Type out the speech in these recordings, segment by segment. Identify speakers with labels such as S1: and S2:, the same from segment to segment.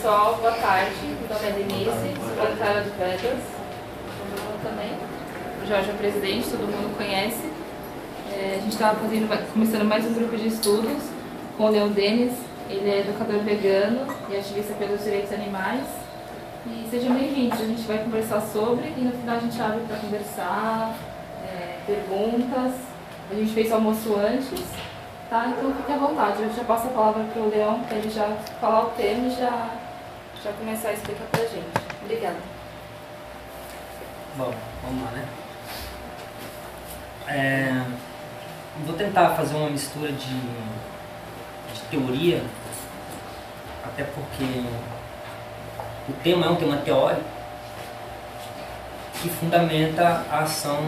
S1: pessoal, boa tarde. Meu nome é Denise, sou voluntária do Vedas. Também. O Jorge é o presidente, todo mundo conhece. A gente estava começando mais um grupo de estudos com o Leon Denis. Ele é educador vegano e ativista pelos direitos animais. E sejam bem-vindos, a gente vai conversar sobre e no final a gente abre para conversar, perguntas. A gente fez o almoço antes, tá? Então fique à vontade. Eu já passo a palavra para o Leon, para ele já falar o tema e já começar a explicar para a gente. Obrigada.
S2: Bom, vamos lá, né? Vou tentar fazer uma mistura de teoria, até porque o tema é um tema teórico que fundamenta a ação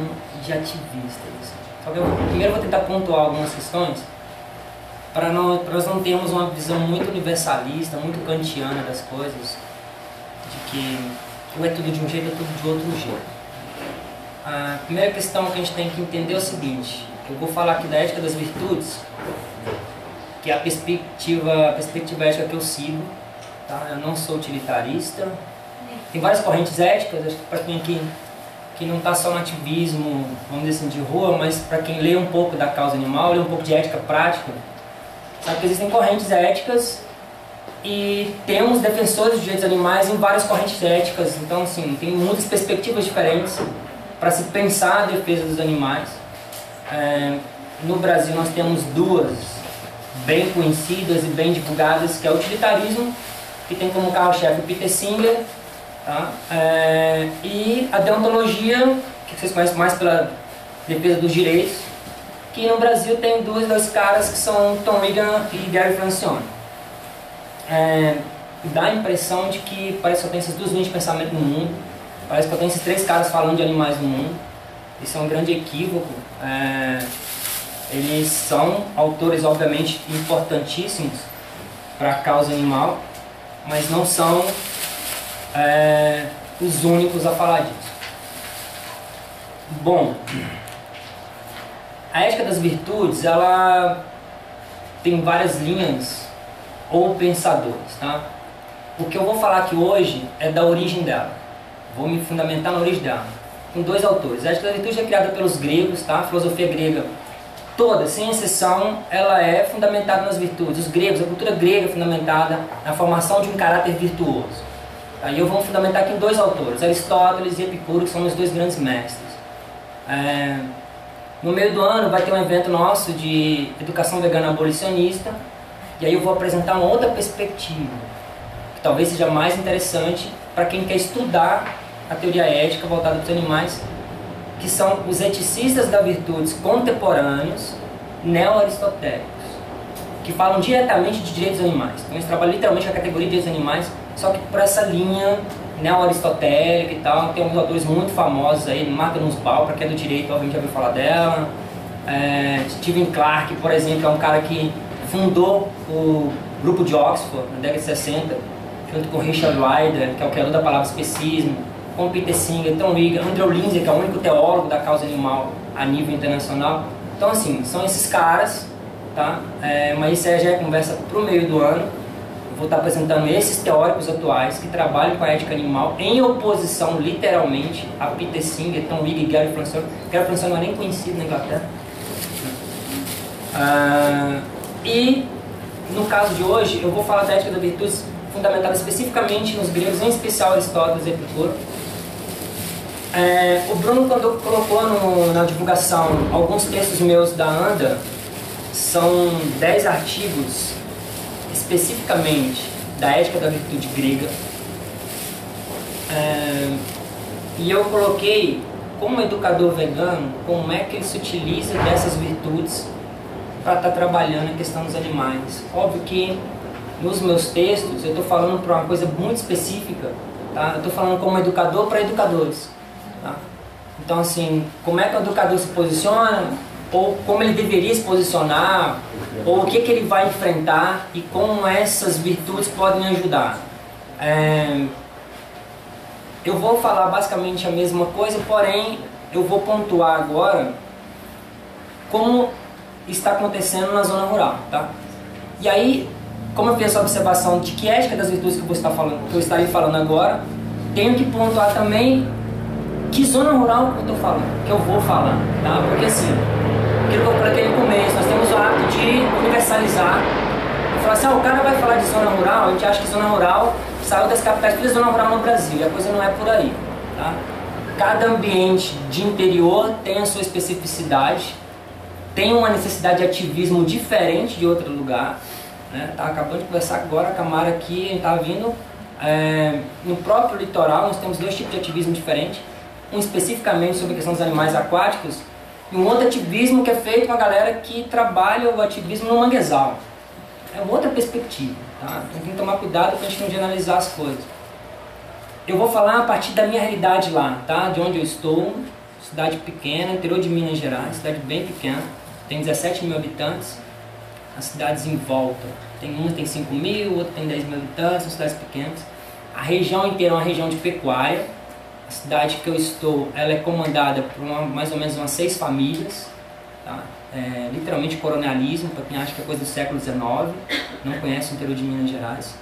S2: de ativistas. Só que eu primeiro vou tentar pontuar algumas questões para nós não termos uma visão muito universalista, muito kantiana das coisas, de que ou é tudo de um jeito ou tudo de outro jeito. A primeira questão que a gente tem que entender é o seguinte: eu vou falar aqui da ética das virtudes, que é a perspectiva ética que eu sigo, tá? Eu não sou utilitarista. Tem várias correntes éticas, acho que para quem aqui que não está só no ativismo, vamos dizer assim, de rua, mas para quem lê um pouco da causa animal, lê um pouco de ética prática, sabe que existem correntes éticas e temos defensores dos direitos animais em várias correntes éticas. Então, assim, tem muitas perspectivas diferentes para se pensar a defesa dos animais. No Brasil nós temos duas bem conhecidas e bem divulgadas, que é o utilitarismo, que tem como carro-chefe o Peter Singer, tá? E a deontologia, que vocês conhecem mais pela defesa dos direitos, que no Brasil tem dois caras que são Tom Regan e Gary Francione. Dá a impressão de que parece que só tem essas duas linhas de pensamento no mundo, parece que só tem esses três caras falando de animais no mundo. Isso é um grande equívoco. Eles são autores, obviamente, importantíssimos para a causa animal, mas não são os únicos a falar disso. Bom, a ética das virtudes, ela tem várias linhas ou pensadores, tá? O que eu vou falar aqui hoje é da origem dela. Vou me fundamentar na origem dela, com dois autores. A ética das virtudes é criada pelos gregos, tá? A filosofia grega toda, sem exceção, ela é fundamentada nas virtudes. Os gregos, a cultura grega é fundamentada na formação de um caráter virtuoso. Aí eu vou fundamentar aqui em dois autores, Aristóteles e Epicuro, que são os dois grandes mestres. No meio do ano vai ter um evento nosso de educação vegana abolicionista, e aí eu vou apresentar uma outra perspectiva, que talvez seja mais interessante para quem quer estudar a teoria ética voltada para os animais, que são os eticistas das virtudes contemporâneos neo-aristotélicos, que falam diretamente de direitos animais. Então eles trabalham literalmente com a categoria de direitos animais, só que por essa linha neo-aristotélica e tal. Tem alguns autores muito famosos aí, Martha Nussbaum, para quem é do direito, obviamente já ouviu falar dela. Stephen Clarke, por exemplo, é um cara que fundou o grupo de Oxford na década de 60, junto com Richard Ryder, que é o criador da palavra especismo, com Peter Singer, Tom Regan, Andrew Lindsay, que é o único teólogo da causa animal a nível internacional. Então, assim, são esses caras, tá? Mas isso já é conversa para o meio do ano. Eu vou estar apresentando esses teóricos atuais que trabalham com a ética animal em oposição, literalmente, a Peter Singer, Tom Regan e Gary Francione. Gary Francione não é nem conhecido na Inglaterra. E, no caso de hoje, eu vou falar da ética da virtude fundamentada especificamente nos gregos, em especial Aristóteles e Epicuro. O Bruno, quando colocou na divulgação alguns textos meus da ANDA, são 10 artigos especificamente da ética da virtude grega, e eu coloquei, como educador vegano, como é que ele se utiliza dessas virtudes para estar trabalhando a questão dos animais. Óbvio que nos meus textos eu estou falando para uma coisa muito específica, tá? Eu estou falando como educador para educadores, tá? Então, assim, como é que o educador se posiciona, ou como ele deveria se posicionar, ou o que ele vai enfrentar e como essas virtudes podem ajudar. Eu vou falar basicamente a mesma coisa, porém eu vou pontuar agora como está acontecendo na zona rural, tá? E aí, como eu fiz essa observação de que ética das virtudes que eu estarei falando agora, tenho que pontuar também que zona rural que eu estou falando, que eu vou falar, tá? Porque assim, aquilo que eu coloquei no começo, nós temos o hábito de universalizar. Eu falo assim, o cara vai falar de zona rural, a gente acha que zona rural saiu das capitais, tudo é zona rural no Brasil, e a coisa não é por aí, tá? Cada ambiente de interior tem a sua especificidade, tem uma necessidade de ativismo diferente de outro lugar, né? Tá acabando de conversar agora com a Mara aqui, a gente tá vindo no próprio litoral, nós temos 2 tipos de ativismo diferentes, um especificamente sobre a questão dos animais aquáticos e um outro ativismo que é feito com a galera que trabalha o ativismo no manguezal. É uma outra perspectiva, tá? Então tem que tomar cuidado para a gente não generalizar as coisas. Eu vou falar a partir da minha realidade lá, tá? De onde eu estou, cidade pequena, interior de Minas Gerais, cidade bem pequena, tem 17 mil habitantes, as cidades em volta, uma tem 5 mil, outra tem 10 mil habitantes, são cidades pequenas. A região inteira é uma região de pecuária, a cidade que eu estou, ela é comandada por mais ou menos umas 6 famílias, tá? Literalmente coronelismo, para quem acha que é coisa do século XIX, não conhece o interior de Minas Gerais.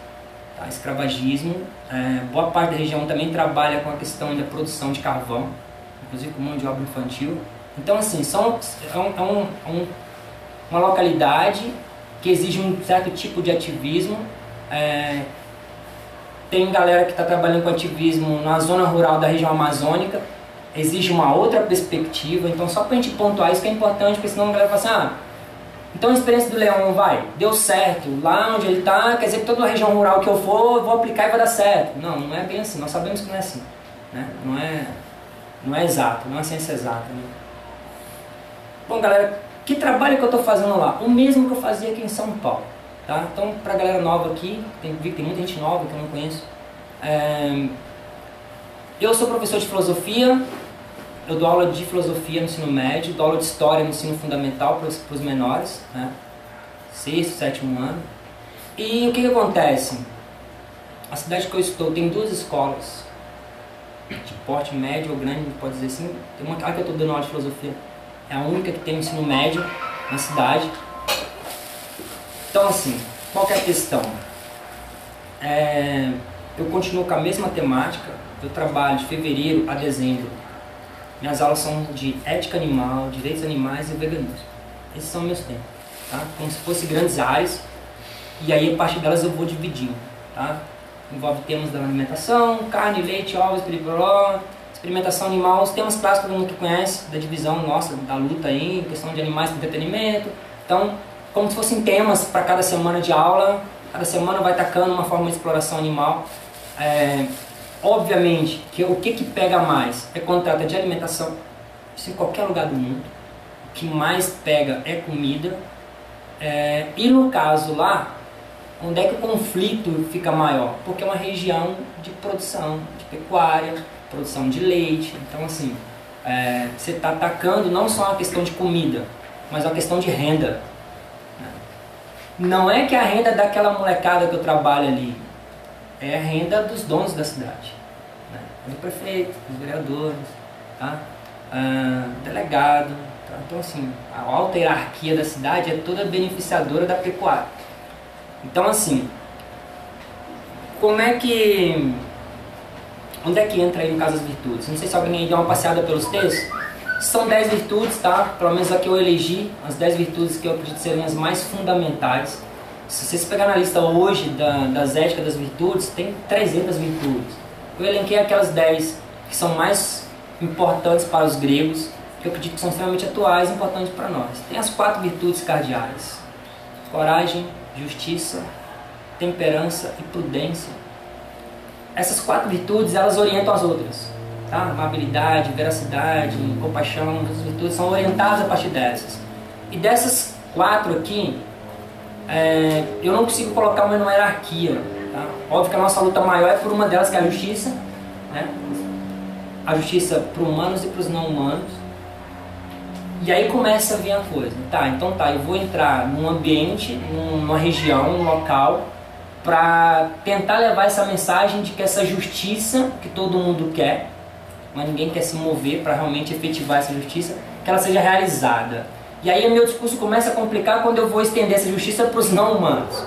S2: Tá? Escravagismo, boa parte da região também trabalha com a questão da produção de carvão, inclusive com mão de obra infantil. Então assim, uma localidade que exige um certo tipo de ativismo. Tem galera que está trabalhando com ativismo na zona rural da região amazônica, exige uma outra perspectiva. Então só para a gente pontuar isso que é importante, porque senão a galera fala assim, então a experiência do Leão deu certo, lá onde ele está, quer dizer que toda a região rural que eu for, eu vou aplicar e vai dar certo. Não, não é bem assim, nós sabemos que não é assim, né? Não é exato, não é ciência exata, né? Bom galera, que trabalho que eu estou fazendo lá? O mesmo que eu fazia aqui em São Paulo, tá? Então para a galera nova aqui, tem muita gente nova que eu não conheço, eu sou professor de filosofia, eu dou aula de filosofia no ensino médio, dou aula de história no ensino fundamental para os menores, né? 6º, 7º ano. E o que acontece? A cidade que eu estou tem 2 escolas, de porte médio ou grande, pode dizer assim. Tem uma que eu estou dando aula de filosofia, é a única que tem o ensino médio na cidade. Então assim, qual que é a questão? Eu continuo com a mesma temática, eu trabalho de fevereiro a dezembro. Minhas aulas são de ética animal, direitos animais e veganismo. Esses são meus temas, tá? Como se fossem grandes áreas, e aí a partir delas eu vou dividindo, tá? Envolve temas da alimentação, carne, leite, ovos, piripiró, experimentação animal, os temas clássicos que todo mundo que conhece, da divisão nossa, da luta aí, questão de animais para entretenimento. Então, como se fossem temas para cada semana de aula, cada semana vai tacando uma forma de exploração animal. Obviamente, que o que pega mais é quando trata de alimentação, isso em qualquer lugar do mundo. O que mais pega é comida. E no caso lá, onde é que o conflito fica maior? Porque é uma região de produção, de pecuária, produção de leite. Então assim, você está atacando não só a questão de comida, mas a questão de renda. Não é que a renda daquela molecada que eu trabalho ali, é a renda dos donos da cidade, né? Do prefeito, dos vereadores, tá? Delegado, tá? Então assim, a alta hierarquia da cidade é toda beneficiadora da pecuária. Então assim, onde é que entra aí no caso as virtudes? Não sei se alguém aí deu uma passeada pelos textos. São 10 virtudes, tá? Pelo menos aqui eu elegi as 10 virtudes que eu acredito serem as mais fundamentais. Se vocês pegarem na lista hoje das éticas das virtudes, tem 300 virtudes. Eu elenquei aquelas 10 que são mais importantes para os gregos, que eu acredito que são extremamente atuais e importantes para nós. Tem as 4 virtudes cardeais: coragem, justiça, temperança e prudência. Essas 4 virtudes, elas orientam as outras, tá? Amabilidade, veracidade, compaixão, as virtudes são orientadas a partir dessas. E dessas 4 aqui, eu não consigo colocar uma hierarquia, tá? Óbvio que a nossa luta maior é por uma delas, que é a justiça, né? A justiça para os humanos e para os não humanos. E aí começa a vir a coisa, tá? Então tá, eu vou entrar num ambiente, numa região, num local, para tentar levar essa mensagem de que essa justiça que todo mundo quer, mas ninguém quer se mover para realmente efetivar essa justiça, que ela seja realizada. E aí o meu discurso começa a complicar quando eu vou estender essa justiça para os não humanos.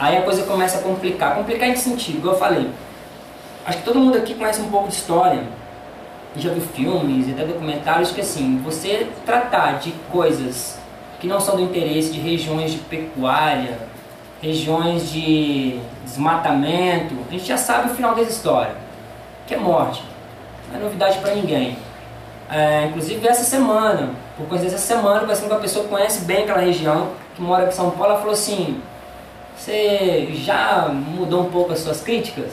S2: Aí a coisa começa a complicar. Complicar em que sentido? Igual eu falei. Acho que todo mundo aqui conhece um pouco de história. Já viu filmes e até documentários que assim, você tratar de coisas que não são do interesse, de regiões de pecuária, regiões de desmatamento, a gente já sabe o final dessa história, que é morte. Não é novidade para ninguém. Inclusive essa semana, por coincidência essa semana, conversando com uma pessoa que conhece bem aquela região, que mora aqui em São Paulo, ela falou assim, você já mudou um pouco as suas críticas?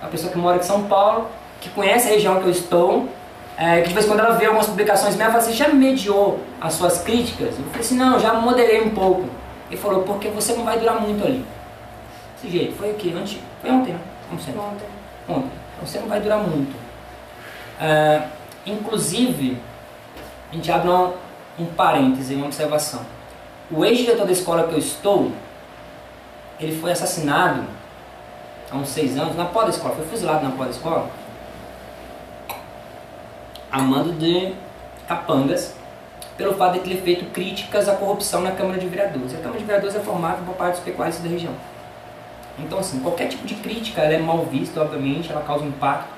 S2: A pessoa que mora aqui em São Paulo, que conhece a região que eu estou, que de vez em quando ela vê algumas publicações minhas, ela fala, você já mediou as suas críticas? Eu falei assim, não, já moderei um pouco. Ele falou, porque você não vai durar muito ali. Desse jeito, foi o que? Foi ontem, né? Como sempre. Ontem. Você não vai durar muito. Inclusive, a gente abre um parêntese, uma observação. O ex-diretor da escola que eu estou, ele foi assassinado há uns 6 anos, na porta da escola, foi fuzilado na porta da escola, a mando de capangas, pelo fato de ter feito críticas à corrupção na Câmara de Vereadores. A Câmara de Vereadores é formada por parte dos pecuaristas da região. Então, assim, qualquer tipo de crítica ela é mal vista, obviamente, ela causa um impacto.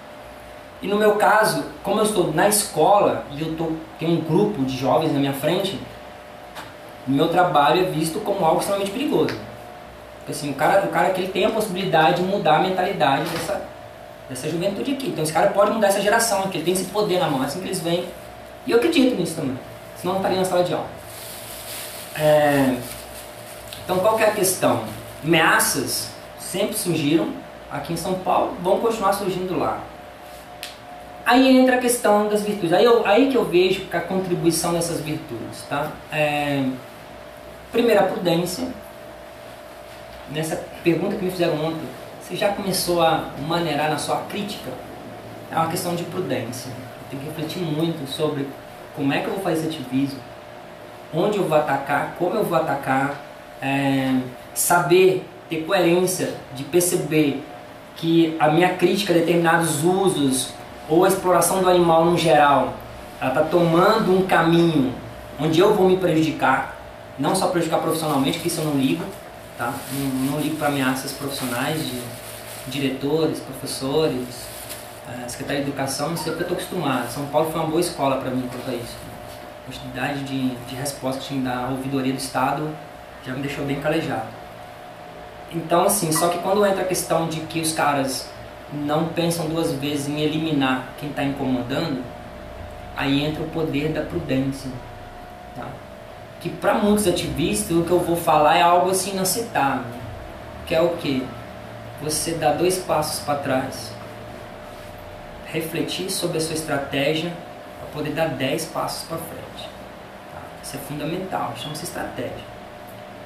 S2: E no meu caso, como eu estou na escola e tenho um grupo de jovens na minha frente, o meu trabalho é visto como algo extremamente perigoso. Porque, assim, o cara que ele tem a possibilidade de mudar a mentalidade dessa juventude aqui. Então esse cara pode mudar essa geração aqui, ele tem esse poder na mão, assim que eles vêm. E eu acredito nisso também, senão não estaria na sala de aula. Então qual que é a questão? Ameaças sempre surgiram aqui em São Paulo, vão continuar surgindo lá. Aí entra a questão das virtudes, aí que eu vejo a contribuição dessas virtudes, tá? Primeiro, a prudência. Nessa pergunta que me fizeram ontem, você já começou a maneirar na sua crítica? É uma questão de prudência. Eu tenho que refletir muito sobre como é que eu vou fazer esse ativismo, onde eu vou atacar, como eu vou atacar, saber ter coerência de perceber que a minha crítica a determinados usos ou a exploração do animal no geral, ela está tomando um caminho onde eu vou me prejudicar, não só prejudicar profissionalmente, que isso eu não ligo, tá? Não ligo para ameaças profissionais de diretores, professores, Secretaria de Educação, não sei porque eu estou acostumado. São Paulo foi uma boa escola para mim quanto a isso. A quantidade de respostas que tinha da ouvidoria do Estado já me deixou bem calejado. Então, assim, só que quando entra a questão de que os caras não pensam 2 vezes em eliminar quem está incomodando, aí entra o poder da prudência, tá? Que para muitos ativistas o que eu vou falar é algo assim inaceitável, que é o que? Você dá 2 passos para trás, refletir sobre a sua estratégia para poder dar 10 passos para frente, tá? Isso é fundamental, chama-se estratégia.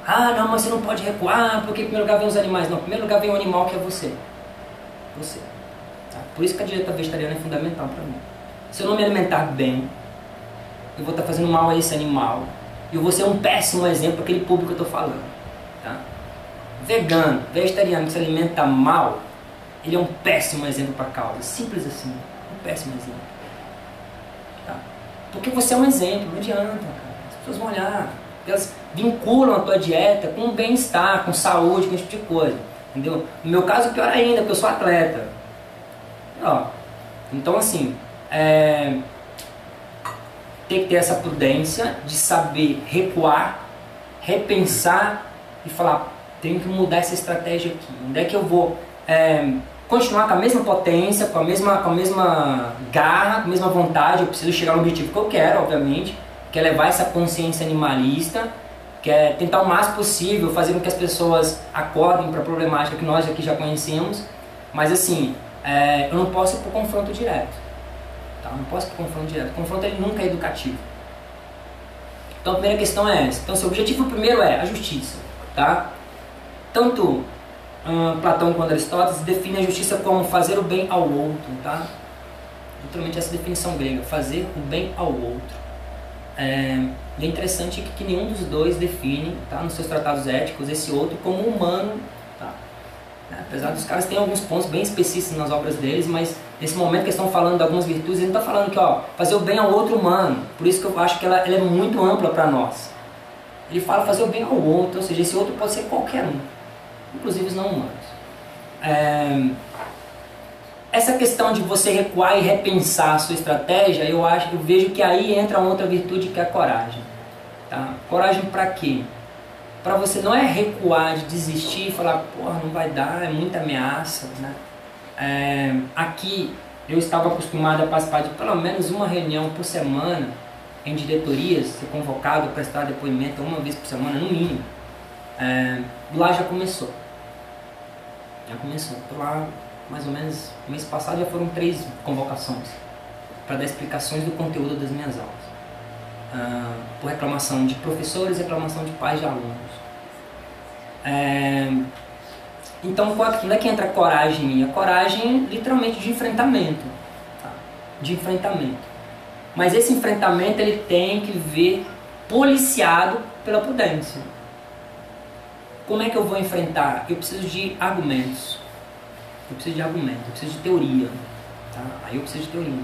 S2: Ah, não, mas você não pode recuar porque em primeiro lugar vem os animais. Não, em primeiro lugar vem o animal, que é você. Você. Tá? Por isso que a dieta vegetariana é fundamental para mim. Se eu não me alimentar bem, eu vou estar fazendo mal a esse animal. E eu vou ser um péssimo exemplo para aquele público que eu estou falando. Tá? Vegano, vegetariano que se alimenta mal, ele é um péssimo exemplo para a causa. Simples assim. Um péssimo exemplo. Tá? Porque você é um exemplo, não adianta, cara. As pessoas vão olhar. Elas vinculam a tua dieta com bem-estar, com saúde, com esse tipo de coisa. Entendeu? No meu caso, pior ainda, porque eu sou atleta. Ó, então, assim, tem que ter essa prudência de saber recuar, repensar e falar, tenho que mudar essa estratégia aqui. Onde é que eu vou continuar com a mesma potência, com a mesma garra, com a mesma vontade? Eu preciso chegar no objetivo que eu quero, obviamente, que é levar essa consciência animalista, que é tentar o máximo possível fazer com que as pessoas acordem para a problemática que nós aqui já conhecemos, mas assim, eu não posso ir para o confronto direto, tá? Não posso ir para o confronto direto. O confronto ele nunca é educativo. Então a primeira questão é essa. Então seu objetivo primeiro é a justiça, tá? Tanto Platão quanto Aristóteles definem a justiça como fazer o bem ao outro, tá? Literalmente essa definição grega, fazer o bem ao outro. E é interessante que nenhum dos dois define, tá, nos seus tratados éticos esse outro como humano, tá? Apesar dos caras terem alguns pontos bem específicos nas obras deles, mas nesse momento que eles estão falando de algumas virtudes, eles não estão falando que fazer o bem ao outro humano. Por isso que eu acho que ela é muito ampla para nós. Ele fala fazer o bem ao outro, ou seja, esse outro pode ser qualquer um. inclusive os não humanos. Essa questão de você recuar e repensar a sua estratégia, eu vejo que aí entra uma outra virtude, que é a coragem. Tá? Coragem para quê? Para você não é recuar, de desistir e falar, porra, não vai dar, é muita ameaça, né? Aqui eu estava acostumado a participar de pelo menos uma reunião por semana em diretorias, ser convocado a prestar depoimento uma vez por semana, no mínimo. Lá já começou. Tô lá, mais ou menos, mês passado já foram 3 convocações para dar explicações do conteúdo das minhas aulas. Por reclamação de professores, reclamação de pais de alunos. Então, onde é que entra a coragem em mim? A coragem, literalmente, de enfrentamento. Tá? De enfrentamento. Mas esse enfrentamento, ele tem que vir policiado pela prudência. Como é que eu vou enfrentar? Eu preciso de argumentos. Eu preciso de teoria. Tá? Aí eu preciso de teoria.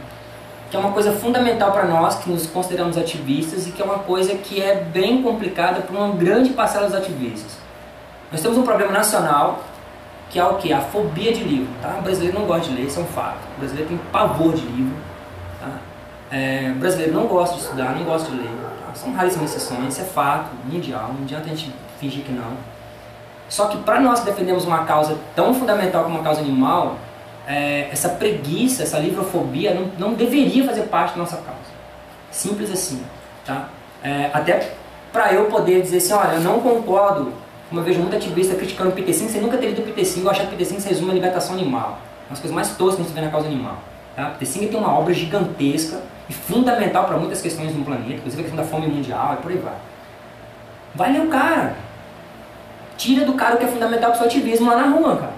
S2: Que é uma coisa fundamental para nós, que nos consideramos ativistas, e que é uma coisa que é bem complicada para uma grande parcela dos ativistas. Nós temos um problema nacional, que é o quê? A fobia de livro. Tá? O brasileiro não gosta de ler, isso é um fato. O brasileiro tem pavor de livro. Tá? O brasileiro não gosta de estudar, não gosta de ler. Tá? São raríssimas exceções, isso é fato, mundial, não adianta a gente fingir que não. Só que para nós que defendemos uma causa tão fundamental como a causa animal, essa preguiça, essa livrofobia não deveria fazer parte da nossa causa. Simples assim. Tá? Até para eu poder dizer assim, olha, eu não concordo, como eu vejo muito ativista criticando o PT-5, sem nunca ter lido o PT-5, eu acho que o PT-5 se resume à libertação animal. Uma das coisas mais toscas que a gente vê na causa animal. Tá? O PT-5 tem uma obra gigantesca e fundamental para muitas questões no planeta, inclusive a questão da fome mundial e por aí vai. Vai ler o cara. Tira do cara o que é fundamental para o seu ativismo lá na rua, cara.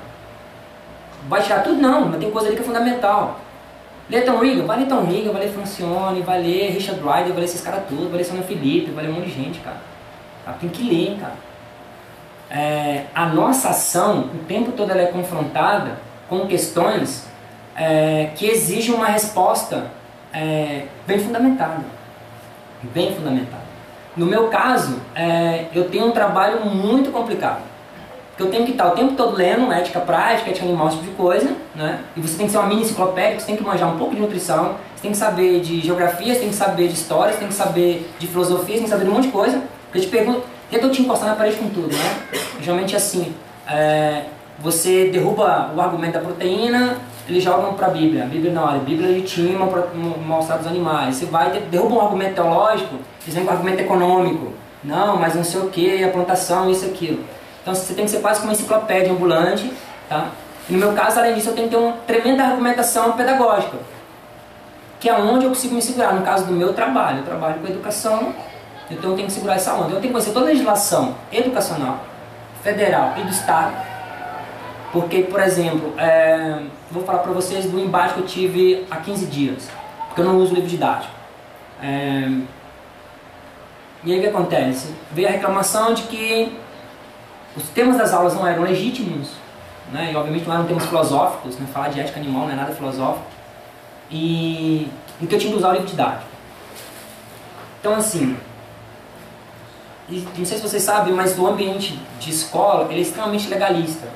S2: Vai tirar tudo? Não, mas tem coisa ali que é fundamental. Lê Tom Regan? Vai ler Tom Regan, vai ler Francione, vai ler Richard Ryder, vai ler esses caras todos, vai ler Sônia Felipe, vai ler um monte de gente, cara. Tem que ler, cara. A nossa ação, o tempo todo ela é confrontada com questões que exigem uma resposta bem fundamentada. Bem fundamentada. No meu caso, eu tenho um trabalho muito complicado. Porque eu tenho que estar o tempo todo lendo ética prática, ética animal, esse tipo de coisa, né? E você tem que ser uma mini enciclopédia, você tem que manjar um pouco de nutrição, você tem que saber de geografia, você tem que saber de história, você tem que saber de filosofia, você tem que saber de um monte de coisa. Eu te pergunto, eu estou te encostando na parede com tudo, né? Geralmente assim, você derruba o argumento da proteína, eles jogam para a Bíblia. A Bíblia não, a Bíblia legitima o mal-estar dos animais. Você vai, derruba um argumento teológico, eles vêm com um argumento econômico. Não, mas não sei o que, a plantação, isso e aquilo. Então você tem que ser quase como uma enciclopédia ambulante. Tá? E no meu caso, além disso, eu tenho que ter uma tremenda argumentação pedagógica. Que é onde eu consigo me segurar. No caso do meu trabalho, eu trabalho com educação, então eu tenho que segurar essa onda. Eu tenho que conhecer toda a legislação educacional, federal e do Estado. Porque, por exemplo, vou falar para vocês do embate que eu tive há 15 dias, porque eu não uso livro didático. E aí o que acontece? Veio a reclamação de que os temas das aulas não eram legítimos, né? E obviamente não eram temas filosóficos, né? Falar de ética animal não é nada filosófico, e que eu tinha que usar o livro didático. Então assim, não sei se vocês sabem, mas o ambiente de escola ele é extremamente legalista.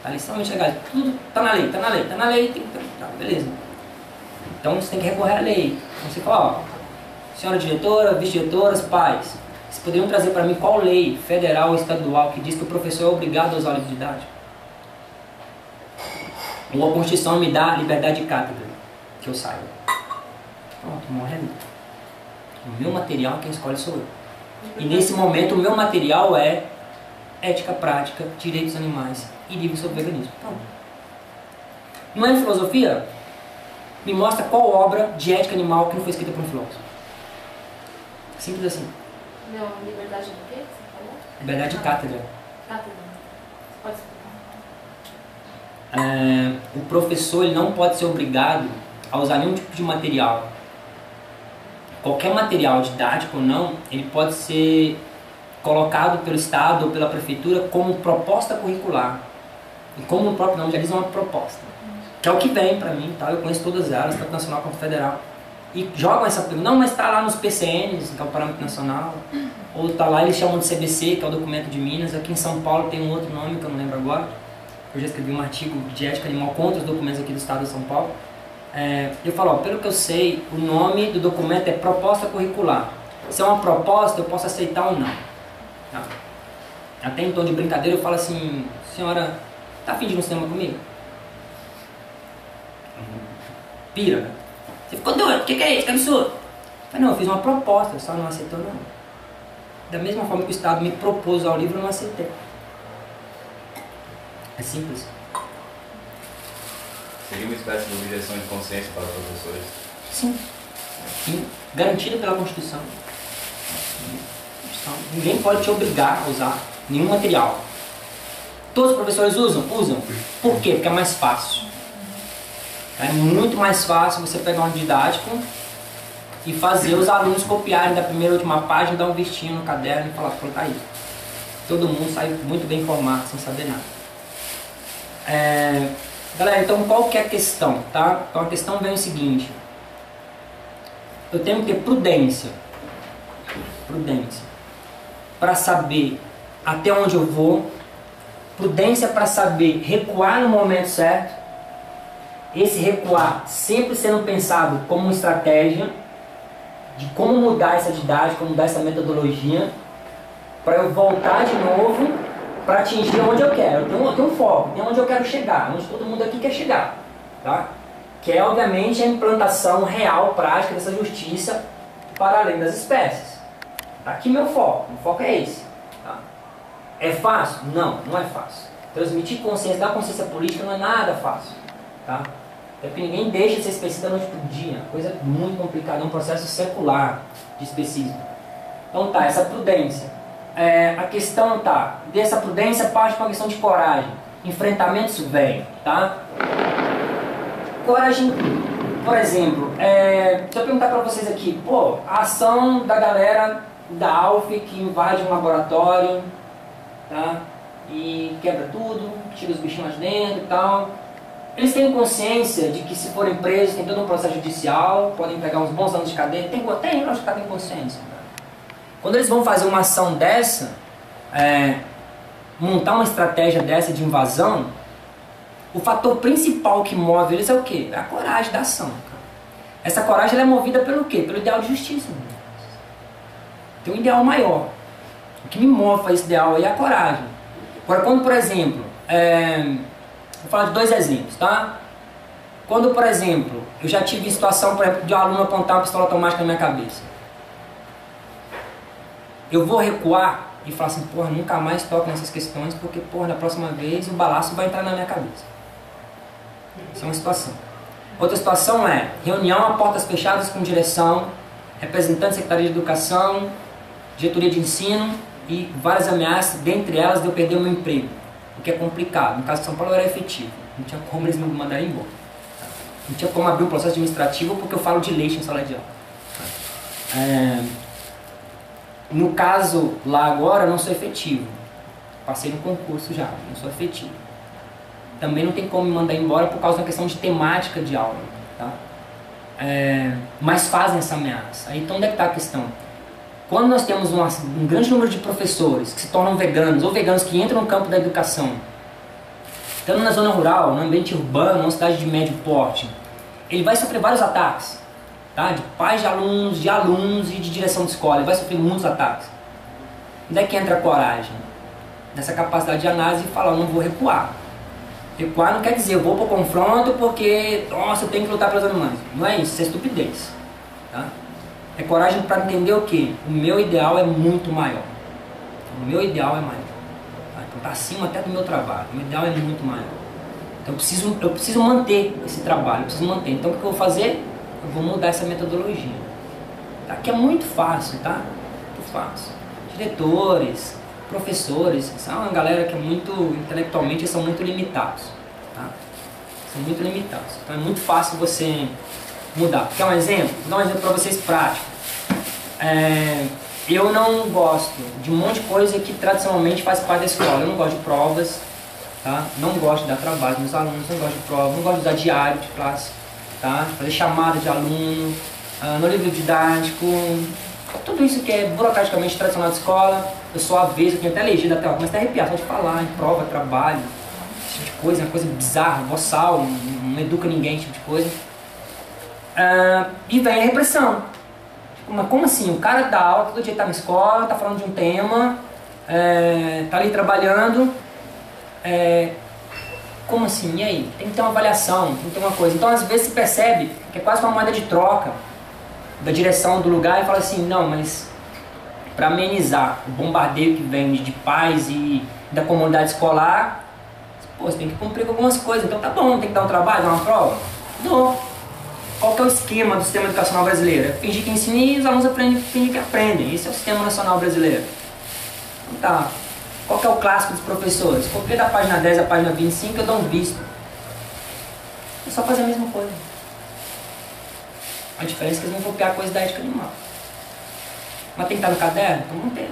S2: Tá? Ele é extremamente legalista. Tudo tá na lei, tá, beleza. Então você tem que recorrer à lei. Então você fala, ó, senhora diretora, vice-diretoras, pais, vocês poderiam trazer para mim qual lei federal ou estadual que diz que o professor é obrigado a usar o livro didático? Ou a Constituição me dá liberdade de cátedra, que eu saiba. Pronto, morre ali. O meu material, quem escolhe sou eu. E nesse momento o meu material é ética prática, direitos animais e livro sobre veganismo. Pronto. Não é filosofia? Me mostra qual obra de ética animal que não foi escrita por um filósofo. Simples assim.
S1: Não, liberdade do quê que você falou?
S2: Liberdade de cátedra.
S1: Cátedra. Você pode explicar?
S2: O professor ele não pode ser obrigado a usar nenhum tipo de material. Qualquer material didático ou não, ele pode ser colocado pelo Estado ou pela Prefeitura como proposta curricular. E como o próprio nome já diz, é uma proposta. Que é o que vem para mim, tá? Eu conheço todas elas, tanto nacional quanto federal. e jogam essa pergunta. Não, mas está lá nos PCNs, que é o Parâmetro Nacional, ou está lá, eles chamam de CBC, que é o Documento de Minas. Aqui em São Paulo tem um outro nome que eu não lembro agora. Eu já escrevi um artigo de ética animal contra os documentos aqui do estado de São Paulo. Eu falo, ó, pelo que eu sei, o nome do documento é proposta curricular. Se é uma proposta, eu posso aceitar ou não. Tá? Até em tom de brincadeira eu falo assim, senhora, tá afim de ir no cinema comigo? Pira. Você ficou doido, o que é isso? Que absurdo. Eu falei, não, eu fiz uma proposta, só não aceitou não. Da mesma forma que o Estado me propôs ao livro, eu não aceitei. É simples.
S3: Seria uma espécie de objeção de consciência para professores?
S2: Sim. Sim. Garantido pela Constituição. Ninguém pode te obrigar a usar nenhum material. Todos os professores usam? Usam. Por quê? Porque é mais fácil. É muito mais fácil você pegar um didático e fazer os alunos copiarem da primeira e última página, dar um vestinho no caderno e falar, pronto, tá aí. Todo mundo sai muito bem informado, sem saber nada. Galera, então qual que é a questão? Tá? Então a questão vem o seguinte. Eu tenho que ter prudência. Prudência. Para saber até onde eu vou. Prudência para saber recuar no momento certo. Esse recuar sempre sendo pensado como uma estratégia de como mudar essa didática, como mudar essa metodologia, para eu voltar de novo para atingir onde eu quero. Eu tenho um foco, tem onde eu quero chegar, onde todo mundo aqui quer chegar. Tá? Que é, obviamente, a implantação real, prática dessa justiça para além das espécies. Tá aqui meu foco é esse. Tá? É fácil? Não, não é fácil. Transmitir consciência, dar consciência política não é nada fácil. Tá? É porque ninguém deixa de ser especista da noite para o dia. Coisa muito complicada, é um processo secular de especismo. Então tá, essa prudência. A questão tá, dessa prudência parte para uma questão de coragem. Enfrentamento isso vem, tá? Coragem, por exemplo, deixa eu perguntar para vocês aqui, pô, a ação da galera da ALF que invade um laboratório, tá? E quebra tudo, tira os bichinhos lá de dentro e tal. Eles têm consciência de que se forem presos tem todo um processo judicial, podem pegar uns bons anos de cadeia. Tem, eu acho que tem consciência. Quando eles vão fazer uma ação dessa, montar uma estratégia dessa de invasão, o fator principal que move eles é o quê? É a coragem da ação. Essa coragem ela é movida pelo quê? Pelo ideal de justiça. Tem um ideal maior. O que me move para esse ideal aí é a coragem. Agora, quando, por exemplo, vou falar de dois exemplos, tá? Quando, por exemplo, eu já tive situação, por exemplo, de um aluno apontar uma pistola automática na minha cabeça. Eu vou recuar e falar assim, porra, nunca mais toco nessas questões, porque, porra, na próxima vez o balaço vai entrar na minha cabeça. Isso é uma situação. Outra situação é reunião a portas fechadas com direção, representante da Secretaria de Educação, diretoria de ensino e várias ameaças, dentre elas de eu perder o meu emprego. O que é complicado. No caso de São Paulo era efetivo. Não tinha como eles me mandarem embora. Não tinha como abrir um processo administrativo porque eu falo de leite em sala de aula. No caso lá agora, eu não sou efetivo. Passei no concurso já, não sou efetivo. Também não tem como me mandar embora por causa da questão de temática de aula. Tá? Mas fazem essa ameaça. Aí, então onde é que está a questão? Quando nós temos um grande número de professores que se tornam veganos, ou veganos que entram no campo da educação, estando na zona rural, no ambiente urbano, numa cidade de médio porte, ele vai sofrer vários ataques, tá? De pais de alunos e de direção de escola, ele vai sofrer muitos ataques. Onde é que entra a coragem? Nessa capacidade de análise e falar, eu não vou recuar. Recuar não quer dizer, eu vou para o confronto porque, nossa, eu tenho que lutar pelos animais. Não é isso, isso é estupidez. Tá? É coragem para entender o quê? O meu ideal é muito maior. O meu ideal é maior. Tá? Então está acima até do meu trabalho. O meu ideal é muito maior. Então eu preciso manter esse trabalho, eu preciso manter. Então o que eu vou fazer? Eu vou mudar essa metodologia. Tá? Que é muito fácil, tá? Muito fácil. Diretores, professores, são uma galera que é muito, intelectualmente, são muito limitados. Tá? São muito limitados. Então é muito fácil você mudar. Quer um exemplo? Vou dar um exemplo para vocês prático. Eu não gosto de um monte de coisa que tradicionalmente faz parte da escola. Eu não gosto de provas, tá? Não gosto de dar trabalho para meus alunos, não gosto de prova, não gosto de usar diário de classe, tá? Fazer chamada de aluno, no livro didático, tudo isso que é burocraticamente tradicional de escola, eu sou avesso, eu tenho até legenda até, mas até arrepiar só de falar, em prova, trabalho, esse tipo de coisa, uma coisa bizarra, boçal, não educa ninguém, esse tipo de coisa. E vem a repressão. Tipo, mas como assim? O cara dá aula, todo dia tá na escola, tá falando de um tema, tá ali trabalhando, como assim? E aí? Tem que ter uma avaliação, tem que ter uma coisa. Então às vezes se percebe que é quase uma moeda de troca da direção do lugar e fala assim, não, mas para amenizar o bombardeio que vem de pais e da comunidade escolar, pô, você tem que cumprir com algumas coisas. Então tá bom, tem que dar um trabalho, dar uma prova? Dou. Qual que é o esquema do sistema educacional brasileiro? É fingir que ensina e os alunos fingem que aprendem. Esse é o sistema nacional brasileiro. Então tá. Qual que é o clássico dos professores? Copia da página 10 à página 25 eu dou um visto. É só fazer a mesma coisa. A diferença é que eles vão copiar a coisa da ética animal. Mas tem que estar no caderno? Então não tem.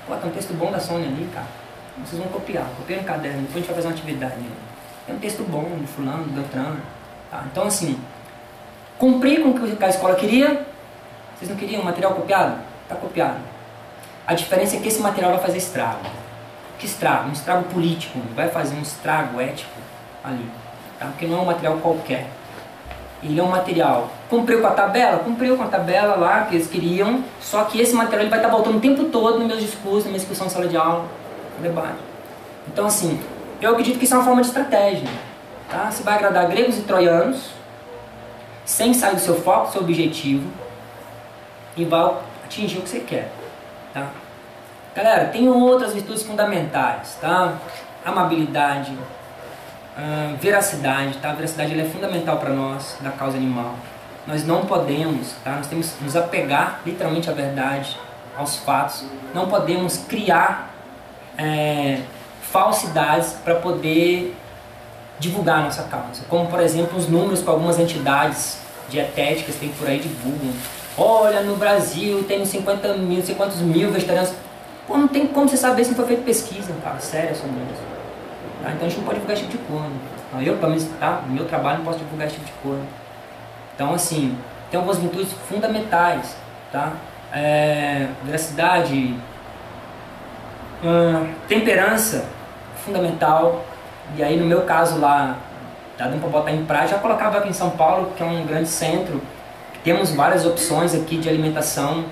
S2: Pô, tem um texto bom da Sônia ali, cara. Vocês vão copiar. Copia no caderno. Depois a gente vai fazer uma atividade. Tem um texto bom do fulano, do Beltrano. Tá? Então assim, cumprir com o que a escola queria. Vocês não queriam material copiado? Está copiado. A diferença é que esse material vai fazer estrago. Que estrago? Um estrago político. Vai fazer um estrago ético ali. Tá? Porque não é um material qualquer. Ele é um material. Cumpriu com a tabela? Cumpriu com a tabela lá que eles queriam. Só que esse material ele vai estar voltando o tempo todo nos meus discursos, na minha discussão em sala de aula, no debate. Então assim, eu acredito que isso é uma forma de estratégia. Tá? Você vai agradar gregos e troianos, sem sair do seu foco, do seu objetivo, e vai atingir o que você quer. Tá? Galera, tem outras virtudes fundamentais, tá? Amabilidade, veracidade, tá? A veracidade ela é fundamental para nós, da causa animal. Nós não podemos, tá? Nós temos que nos apegar literalmente à verdade, aos fatos. Não podemos criar falsidades para poder divulgar a nossa causa. Como, por exemplo, os números que algumas entidades dietéticas têm por aí divulgam. Olha, no Brasil tem 50 mil, não sei quantos mil vegetarianos. Pô, não tem como você saber se não foi feita pesquisa, cara, sério sobre isso. Tá? Então a gente não pode divulgar esse tipo de coisa. Então, eu, pelo menos, tá? No meu trabalho, não posso divulgar esse tipo de coisa. Então, assim, tem algumas virtudes fundamentais, tá? Veracidade, temperança, fundamental. E aí, no meu caso lá, tá dando para botar em prática, já colocava aqui em São Paulo, que é um grande centro. Temos várias opções aqui de alimentação.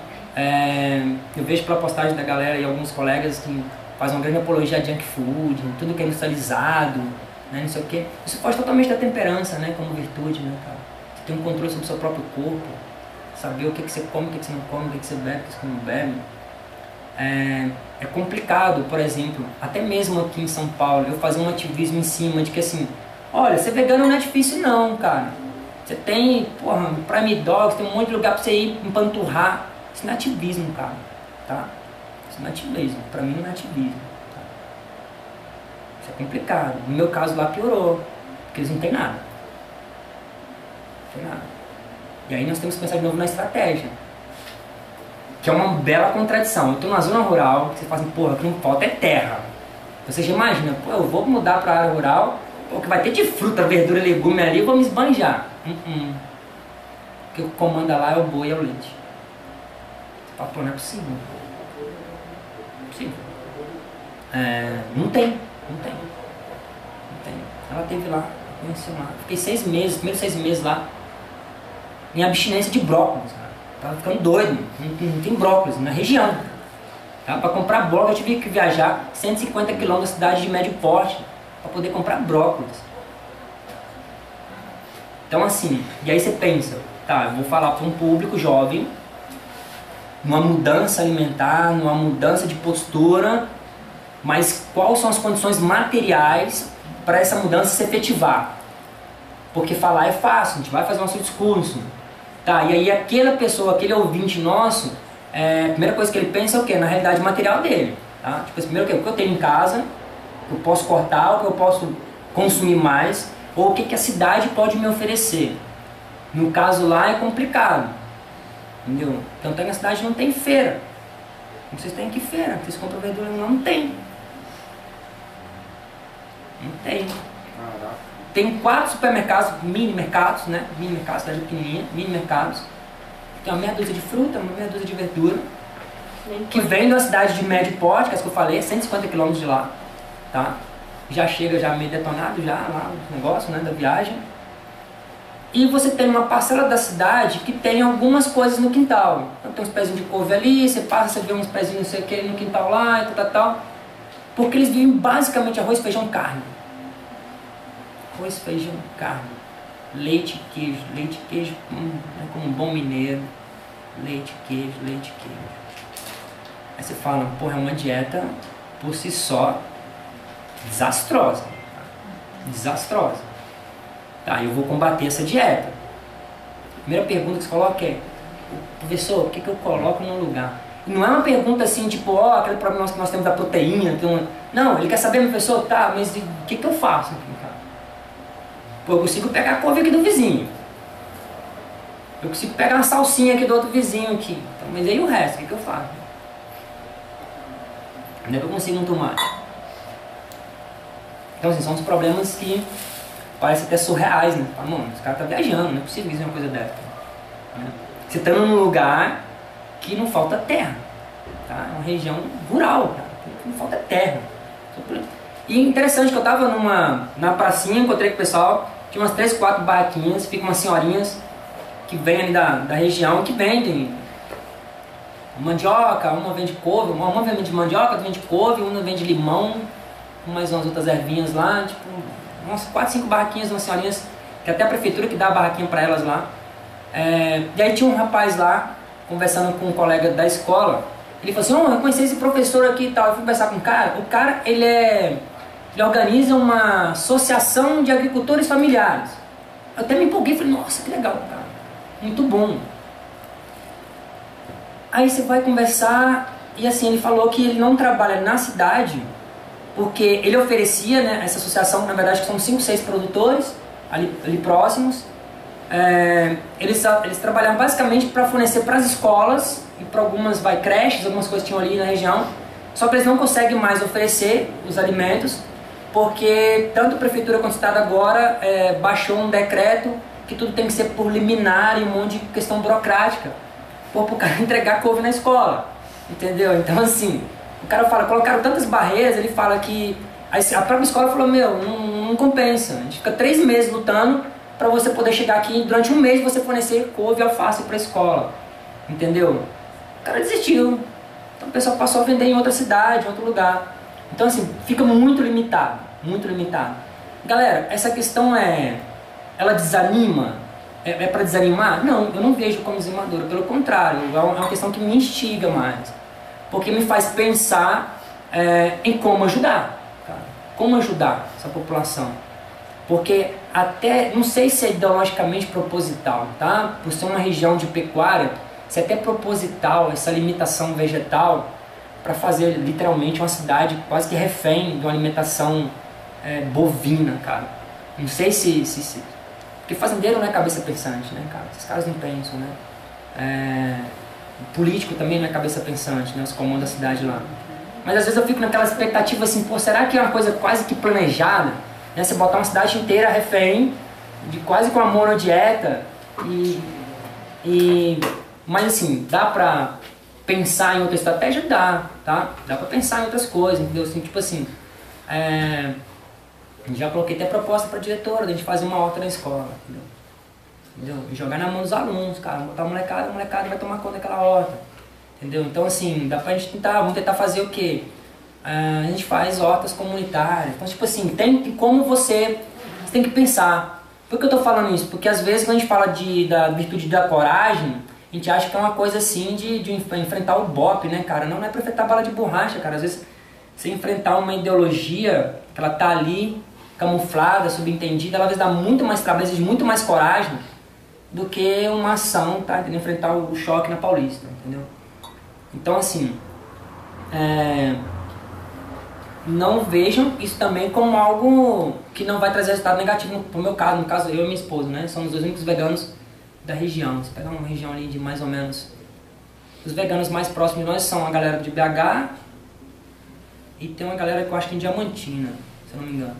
S2: Eu vejo pela postagem da galera e alguns colegas que fazem uma grande apologia a junk food, tudo que é industrializado, né, não sei o quê. Isso foge totalmente da temperança, né, como virtude, né, cara? Você tem um controle sobre o seu próprio corpo, saber o que você come, o que você não come, o que você bebe, o que você não bebe. É complicado, por exemplo, até mesmo aqui em São Paulo, eu fazer um ativismo em cima de que assim, olha, ser vegano não é difícil não, cara. Você tem, porra, Prime Dogs, tem um monte de lugar pra você ir empanturrar. Isso não é ativismo, cara, tá? Isso não é ativismo, pra mim não é ativismo, tá? Isso é complicado. No meu caso lá piorou, porque eles não têm nada. Não tem nada. E aí nós temos que pensar de novo na estratégia. Que é uma bela contradição. Eu tô numa zona rural, que você fala assim, porra, o que não falta é terra. Você já imagina, pô, eu vou mudar pra área rural, pô, que vai ter de fruta, verdura, legume ali, eu vou me esbanjar. O que comanda lá é o boi e é o leite. Você fala, pô, não é possível. Não é possível. Não tem. Ela teve lá, conheceu lá. Fiquei 6 meses, primeiros 6 meses lá, em abstinência de brócolis, cara. Tava ficando doido, não tem brócolis na região. Tá? Para comprar brócolis eu tive que viajar 150 km da cidade de médio porte para poder comprar brócolis. Então assim, e aí você pensa, tá, eu vou falar para um público jovem, numa mudança alimentar, numa mudança de postura, mas quais são as condições materiais para essa mudança se efetivar? Porque falar é fácil, a gente vai fazer nosso discurso. Tá, e aí aquela pessoa, aquele ouvinte nosso, a primeira coisa que ele pensa é o quê? Na realidade material dele. Tá? Tipo, primeiro o que eu tenho em casa, que eu posso cortar, o que eu posso consumir mais, ou o que a cidade pode me oferecer. No caso lá é complicado. Entendeu? Tanto é que na cidade não tem feira. Vocês têm que feira? Vocês compram verdura? Não tem. Não tem. Tem 4 supermercados, mini mercados, né? Mini mercados, cidade pequenininha, mini mercados. tem uma meia dúzia de fruta, uma meia dúzia de verdura, que vem de uma cidade de médio porte, que é as que eu falei, 150 km de lá, tá? Já chega já meio detonado já lá o negócio, né, da viagem. E você tem uma parcela da cidade que tem algumas coisas no quintal. Então tem uns pezinhos de couve ali, você passa, você vê uns pezinhos não sei o que no quintal lá e tal. Porque eles vivem basicamente arroz, feijão, carne. Arroz, feijão, carne. Leite e queijo como um bom mineiro. Leite, queijo. Aí você fala, porra, é uma dieta por si só desastrosa. Desastrosa. Tá, eu vou combater essa dieta. Primeira pergunta que você coloca é, professor, o que eu coloco no lugar? E não é uma pergunta assim, tipo, ó, aquele problema que nós temos da proteína. Não, ele quer saber, professor, tá, mas o que eu faço aqui, cara? Pô, eu consigo pegar a couve aqui do vizinho. Eu consigo pegar uma salsinha aqui do outro vizinho aqui. Então, mas aí o resto, o que eu faço? Onde é que eu consigo um tomate? Então, assim, são os problemas que parecem até surreais, né? Fala, mano, esse cara tá viajando, não é possível dizer uma coisa dessa. Né? Você tá num lugar que não falta terra, tá? É uma região rural, tá? Não falta terra. E interessante que eu tava na pracinha, encontrei com o pessoal, tinha umas 3, 4 barraquinhas, ficam umas senhorinhas que vêm ali da região, que vendem mandioca, uma vende couve, uma vende mandioca, outra vende couve, uma vende limão, mais umas outras ervinhas lá, tipo, umas 4, 5 barraquinhas, umas senhorinhas, que até a prefeitura que dá a barraquinha pra elas lá. E aí tinha um rapaz lá, conversando com um colega da escola, ele falou assim, eu conheci esse professor aqui e tal, eu fui conversar com o cara ele organiza uma associação de agricultores familiares. Eu até me empolguei, falei, nossa, que legal, cara, muito bom. Aí você vai conversar, e assim, ele falou que ele não trabalha na cidade, porque ele oferecia, né, essa associação, na verdade são 5, 6 produtores ali próximos. Eles trabalhavam basicamente para fornecer para as escolas e para algumas creches, algumas coisas tinham ali na região, só que eles não conseguem mais oferecer os alimentos, porque tanto a prefeitura quanto o estado agora baixou um decreto que tudo tem que ser por liminar e um monte de questão burocrática, para o cara entregar couve na escola, entendeu? Então assim, o cara fala, colocaram tantas barreiras, ele fala que a própria escola falou, não compensa, a gente fica 3 meses lutando para você poder chegar aqui, durante um mês você fornecer couve e alface para a escola, entendeu? O cara desistiu, então o pessoal passou a vender em outra cidade, em outro lugar. Então assim, fica muito limitado, muito limitado. Galera, essa questão ela desanima? É para desanimar? Não, eu não vejo como desanimadora, pelo contrário, é uma questão que me instiga mais, porque me faz pensar em como ajudar, cara. Como ajudar essa população. Porque até, não sei se é ideologicamente proposital, tá? Por ser uma região de pecuária, se é até proposital essa limitação vegetal para fazer literalmente uma cidade quase que refém de uma alimentação bovina, cara. Não sei se porque fazendeiro não é cabeça pensante, né, cara? Esses caras não pensam, né? Político também não é cabeça pensante, né? Os comandos da cidade lá. Mas às vezes eu fico naquela expectativa assim, pô, será que é uma coisa quase que planejada? Né? Você botar uma cidade inteira refém, de quase com uma monodieta, mas assim, dá pra pensar em outra estratégia? Dá, tá? Dá pra pensar em outras coisas, entendeu? Assim, tipo assim, já coloquei até proposta pra diretora, da gente fazer uma horta na escola, entendeu? E jogar na mão dos alunos, cara, botar a molecada vai tomar conta daquela horta, entendeu? Então assim, dá pra gente vamos tentar fazer o quê? A gente faz hortas comunitárias. Então, tipo assim, você tem que pensar. Por que eu tô falando isso? Porque às vezes quando a gente fala da virtude da coragem, a gente acha que é uma coisa assim de enfrentar o BOP, né, cara? Não é pra enfrentar bala de borracha, cara. Às vezes você enfrentar uma ideologia que ela tá ali, camuflada, subentendida, ela às vezes dá muito mais trabalho, exige muito mais coragem do que uma ação, tá? De enfrentar o choque na Paulista, entendeu? Então, assim, não vejam isso também como algo que não vai trazer resultado negativo pro meu caso. No caso, eu e minha esposa, né? Somos os 2 únicos veganos da região. Se pegar uma região ali de mais ou menos... Os veganos mais próximos de nós são a galera de BH e tem uma galera que eu acho que é em Diamantina, se eu não me engano.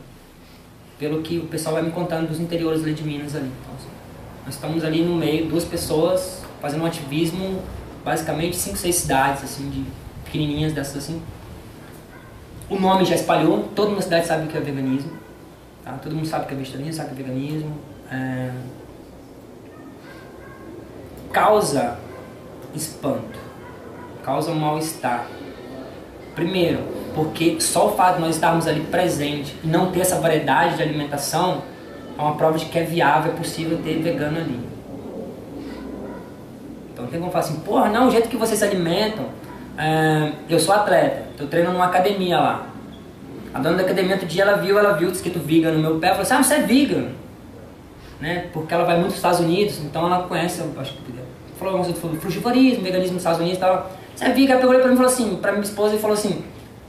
S2: Pelo que o pessoal vai me contando dos interiores ali de Minas ali. Então, assim, nós estamos ali no meio, 2 pessoas fazendo um ativismo, basicamente 5, 6 cidades, assim, de pequenininhas dessas assim. O nome já espalhou, toda uma cidade sabe o que é veganismo, tá? Todo mundo sabe o que é vegetarianismo, sabe o que é veganismo. Causa espanto, causa mal-estar. Primeiro, porque só o fato de nós estarmos ali presentes e não ter essa variedade de alimentação é uma prova de que é viável, é possível ter vegano ali. Então tem como falar assim, porra, não, o jeito que vocês se alimentam, eu sou atleta, tô treinando numa academia lá. A dona da academia outro dia ela viu escrito vegan no meu pé, falou assim, você é vegan, né? Porque ela vai muito nos Estados Unidos, então ela conhece, acho que falou frugivorismo, veganismo nos Estados Unidos e tal. Você é vegan, ela pegou pra mim e falou assim, pra minha esposa e falou assim,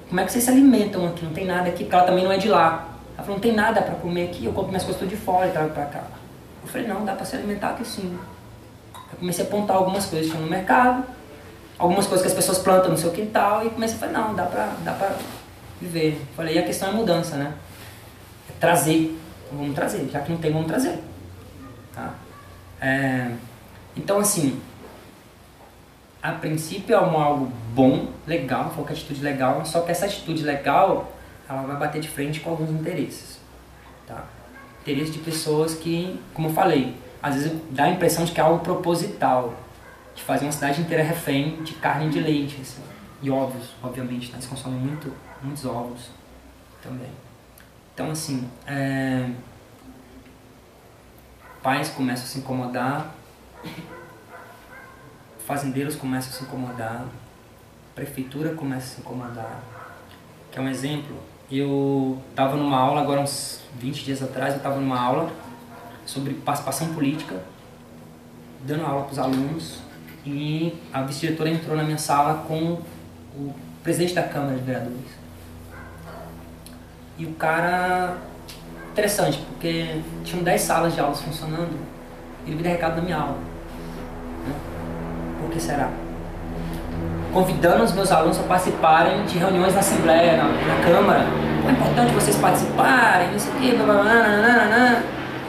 S2: como é que vocês se alimentam aqui? Não tem nada aqui, porque ela também não é de lá. Ela falou, não tem nada pra comer aqui, eu compro minhas coisas tudo de fora e trago pra cá. Eu falei, não, dá pra se alimentar aqui sim. Eu comecei a apontar algumas coisas que tinham no mercado, algumas coisas que as pessoas plantam no seu quintal e comecei a falar, não, dá pra viver. Eu falei, e a questão é mudança, né? É trazer. Então, vamos trazer, já que não tem, vamos trazer. Tá? Então, assim, a princípio é algo bom, legal, foi uma atitude legal, só que essa atitude legal, ela vai bater de frente com alguns interesses, tá? Interesses de pessoas que, como eu falei, às vezes dá a impressão de que é algo proposital, de fazer uma cidade inteira refém de carne e de leite, assim, e ovos, obviamente, né? Eles consomem muitos ovos também. Então, assim, pais começam a se incomodar, fazendeiros começam a se incomodar, prefeitura começa a se incomodar. Que é um exemplo, eu estava numa aula, agora uns 20 dias atrás, eu estava numa aula sobre participação política, dando aula para os alunos, e a vice-diretora entrou na minha sala com o presidente da Câmara de Vereadores. E o cara, interessante, porque tinham 10 salas de aulas funcionando, e ele me deu recado na minha aula. Por que será? Convidando os meus alunos a participarem de reuniões na Assembleia, na Câmara. Pô, é importante vocês participarem, não sei o que,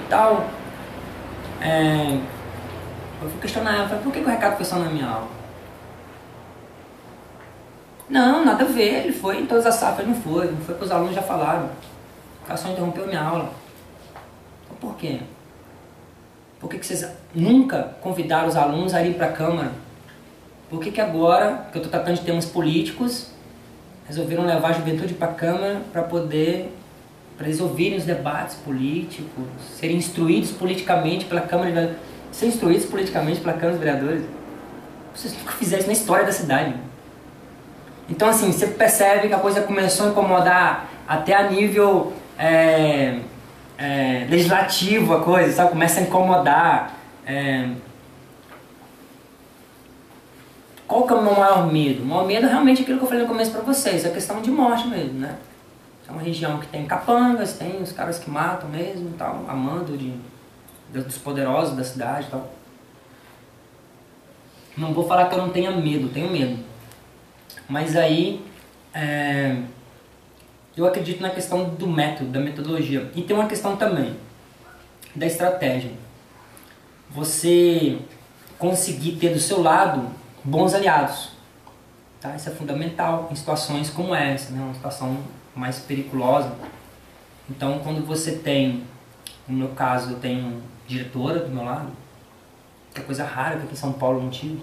S2: e tal. Eu fui questionar ela, falei, por que o recado foi só na minha aula? Não, nada a ver, ele foi em todas as salas, não foi porque os alunos já falaram. O cara só interrompeu a minha aula. Então, por quê? Por que vocês nunca convidaram os alunos a irem para a Câmara? Por que agora, que eu estou tratando de temas políticos, resolveram levar a juventude para a Câmara para eles ouvirem os debates políticos, serem instruídos politicamente pela Câmara de Vereadores? Ser instruídos politicamente pela Câmara de Vereadores? Vocês nunca fizeram isso na história da cidade. Então, assim, você percebe que a coisa começou a incomodar até a nível legislativo, a coisa, sabe? Começa a incomodar. Qual que é o meu maior medo? O maior medo é realmente aquilo que eu falei no começo pra vocês, a questão de morte mesmo, né? É uma região que tem capangas, tem os caras que matam mesmo, tal, amando dos poderosos da cidade e tal. Não vou falar que eu não tenha medo, tenho medo. Mas aí, eu acredito na questão do método, da metodologia. E tem uma questão também da estratégia. Você conseguir ter do seu lado bons aliados. Tá? Isso é fundamental em situações como essa, né? Uma situação mais periculosa. Então, quando você tem, no meu caso, eu tenho diretora do meu lado, que é coisa rara que aqui em São Paulo não tive.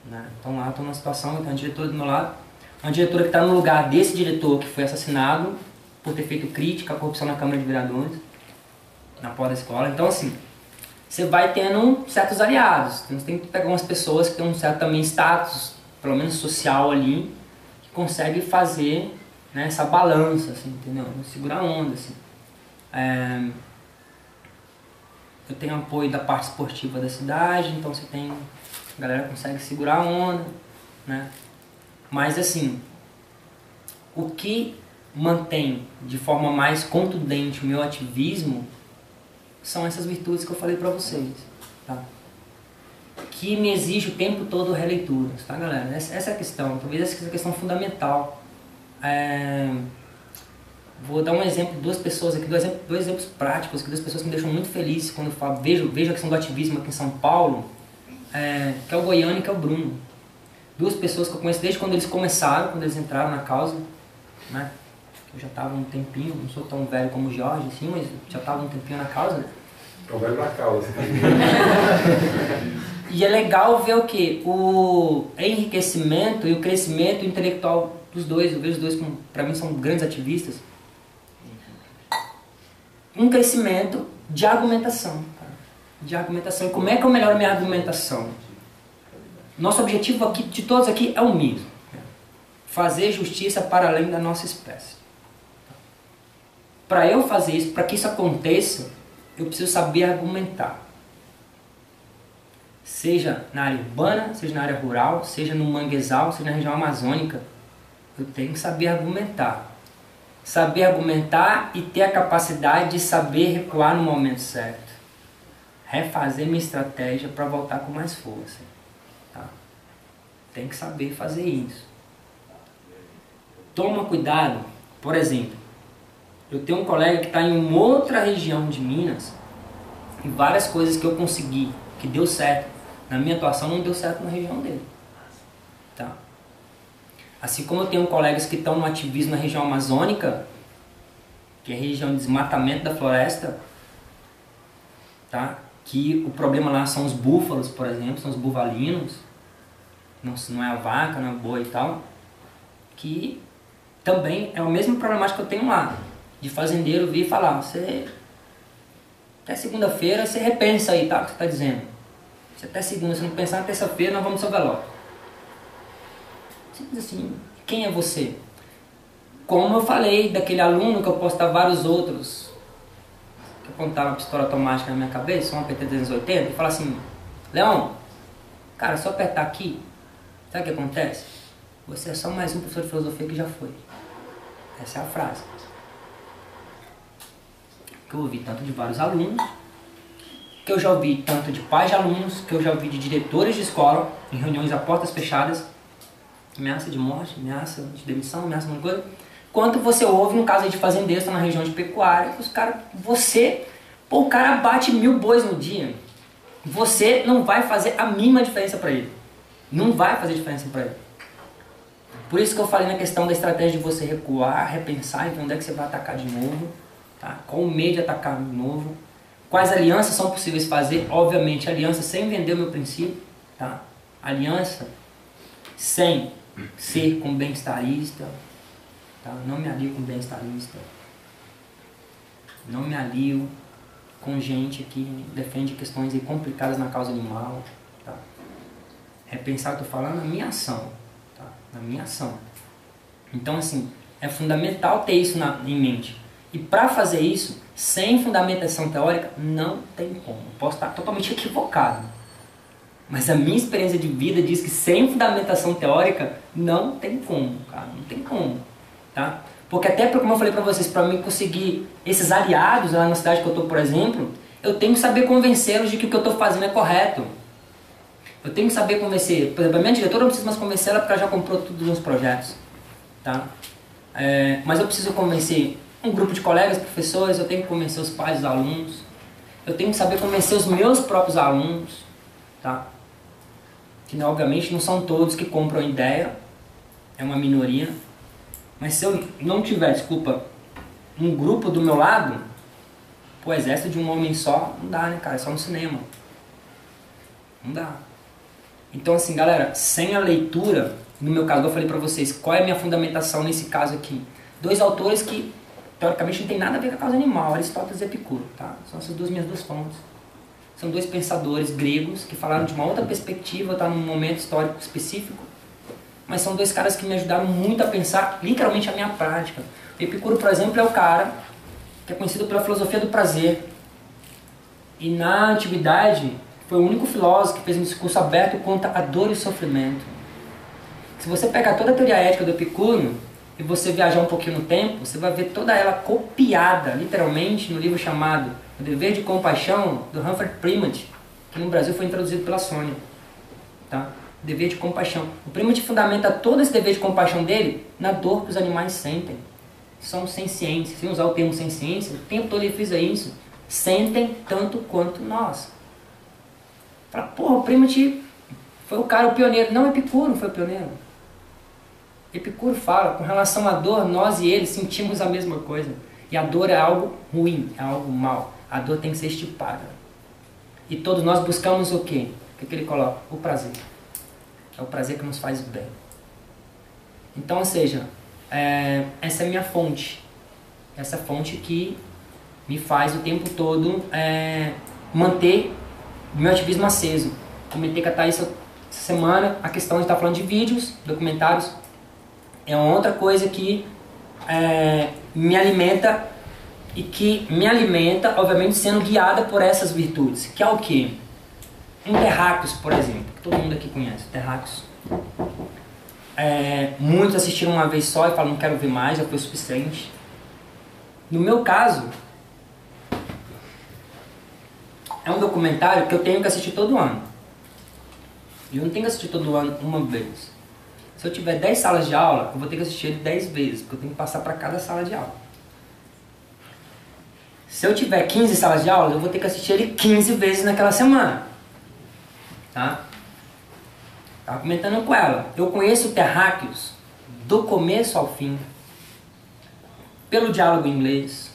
S2: Né? Então lá eu estou numa situação, eu tenho uma diretora do meu lado, uma diretora que está no lugar desse diretor que foi assassinado por ter feito crítica à corrupção na Câmara de Vereadores, na porta da escola. Então, assim, você vai tendo certos aliados. Então, você tem que pegar umas pessoas que têm um certo também status, pelo menos social ali, que conseguem fazer, né, essa balança, assim, entendeu? Segurar a onda, assim. Eu tenho apoio da parte esportiva da cidade, então você tem... A galera consegue segurar a onda, né? Mas, assim, o que mantém de forma mais contundente o meu ativismo são essas virtudes que eu falei pra vocês, tá? Que me exige o tempo todo releituras, tá, galera? Essa é a questão, talvez essa é a questão fundamental. Vou dar um exemplo de duas pessoas aqui, dois exemplos práticos, que duas pessoas que me deixam muito feliz quando eu falo, vejo a questão do ativismo aqui em São Paulo. que é o Goiano e que é o Bruno. Duas pessoas que eu conheço desde quando eles começaram, quando eles entraram na causa, né? Eu já estava um tempinho, não sou tão velho como o Jorge, assim, mas já estava um tempinho na causa.
S4: É o velho da causa.
S2: E é legal ver o quê? O enriquecimento e o crescimento intelectual dos dois. Eu vejo os dois como, para mim, são grandes ativistas. Um crescimento de argumentação. Cara. De argumentação. E como é que eu melhoro minha argumentação? Nosso objetivo aqui, de todos aqui é o mesmo. Fazer justiça para além da nossa espécie. Para eu fazer isso, para que isso aconteça, eu preciso saber argumentar. Seja na área urbana, seja na área rural, seja no manguezal, seja na região amazônica, eu tenho que saber argumentar. Saber argumentar e ter a capacidade de saber recuar no momento certo. Refazer minha estratégia para voltar com mais força. Tá? Tem que saber fazer isso. Toma cuidado, por exemplo, eu tenho um colega que está em uma outra região de Minas e várias coisas que eu consegui, que deu certo na minha atuação, não deu certo na região dele. Tá? Assim como eu tenho colegas que estão no ativismo na região amazônica, que é a região de desmatamento da floresta, tá? Que o problema lá são os búfalos, por exemplo, são os buvalinos, não é a vaca, não é o boi e tal, que também é o mesmo problemático que eu tenho lá, de fazendeiro vir e falar, você até segunda-feira você repensa aí, tá, o que você está dizendo. Se até segunda, se não pensar na terça-feira, nós vamos no seu velório. Você diz assim, quem é você? Como eu falei daquele aluno que eu posso dar vários outros, que apontaram uma pistola automática na minha cabeça, um APT-280, e fala assim, Leão, cara, só apertar aqui, sabe o que acontece? Você é só mais um professor de filosofia que já foi. Essa é a frase. Que eu ouvi tanto de vários alunos, que eu já ouvi tanto de pais de alunos, que eu já ouvi de diretores de escola, em reuniões a portas fechadas, ameaça de morte, ameaça de demissão, ameaça de alguma coisa, quanto você ouve no caso aí de fazendeiros, tá na região de pecuária, que os caras, o cara bate 1000 bois no dia, você não vai fazer a mínima diferença para ele, não vai fazer diferença para ele. Por isso que eu falei na questão da estratégia de você recuar, repensar e ver onde é que você vai atacar de novo, tá? Qual o meio de atacar de novo, quais alianças são possíveis fazer, obviamente aliança sem vender o meu princípio, tá? Aliança sem ser com bem-estarista, tá? Não me alio com bem-estarista, não me alio com gente que defende questões aí complicadas na causa animal, tá? Repensar o que eu estou falando na minha ação, tá? Na minha ação. Então assim, é fundamental ter isso em mente. E para fazer isso, sem fundamentação teórica, não tem como. Posso estar totalmente equivocado. Mas a minha experiência de vida diz que sem fundamentação teórica, não tem como, cara. Não tem como, tá? Porque até, como eu falei para vocês, para mim conseguir esses aliados lá na cidade que eu estou, por exemplo, eu tenho que saber convencê-los de que o que eu estou fazendo é correto. Eu tenho que saber convencer. Por exemplo, a minha diretora, eu não preciso mais convencer ela porque ela já comprou todos os projetos, tá? Mas eu preciso convencer um grupo de colegas, professores, eu tenho que convencer os pais dos alunos, eu tenho que saber convencer os meus próprios alunos, tá? Que obviamente não são todos que compram a ideia, é uma minoria, mas se eu não tiver, desculpa, um grupo do meu lado, o exército de um homem só, não dá, né, cara, é só no cinema, não dá. Então assim, galera, sem a leitura, no meu caso, eu falei pra vocês, qual é a minha fundamentação nesse caso aqui? 2 autores que teoricamente não tem nada a ver com a causa animal, Aristóteles e Epicuro, tá? São essas minhas duas fontes. São 2 pensadores gregos que falaram de uma outra perspectiva, tá, num momento histórico específico, mas são 2 caras que me ajudaram muito a pensar literalmente a minha prática. O Epicuro, por exemplo, é o cara que é conhecido pela filosofia do prazer. E na antiguidade foi o único filósofo que fez um discurso aberto contra a dor e o sofrimento. Se você pegar toda a teoria ética do Epicuro e você viajar um pouquinho no tempo, você vai ver toda ela copiada, literalmente, no livro chamado O Dever de Compaixão, do Humphrey Primant, que no Brasil foi introduzido pela Sônia. Tá? Dever de compaixão. O Primant fundamenta todo esse dever de compaixão dele na dor que os animais sentem. São sencientes. Sem usar o termo senciência, o tempo todo ele frisa isso. Sentem tanto quanto nós. Fala, porra, o Primit foi o cara, o pioneiro. Não, Epicuro foi o pioneiro. Epicuro fala, com relação à dor, nós e ele sentimos a mesma coisa. E a dor é algo ruim, é algo mal. A dor tem que ser estipada. E todos nós buscamos o quê? O que ele coloca? O prazer. É o prazer que nos faz bem. Então, ou seja, essa é a minha fonte. Essa fonte que me faz o tempo todo manter o meu ativismo aceso. Comentei com a Thaís essa semana a questão de estar falando de vídeos, documentários. É uma outra coisa que me alimenta e que me alimenta, obviamente, sendo guiada por essas virtudes. Que é o quê? Um Terráqueos, por exemplo, que todo mundo aqui conhece. Terráqueos. Muitos assistiram uma vez só e falam, não quero ver mais, já foi o suficiente. No meu caso, é um documentário que eu tenho que assistir todo ano. E eu não tenho que assistir todo ano uma vez. Se eu tiver 10 salas de aula, eu vou ter que assistir ele 10 vezes, porque eu tenho que passar para cada sala de aula. Se eu tiver 15 salas de aula, eu vou ter que assistir ele 15 vezes naquela semana. Tá? Estava comentando com ela. Eu conheço o Terráqueos do começo ao fim, pelo diálogo em inglês,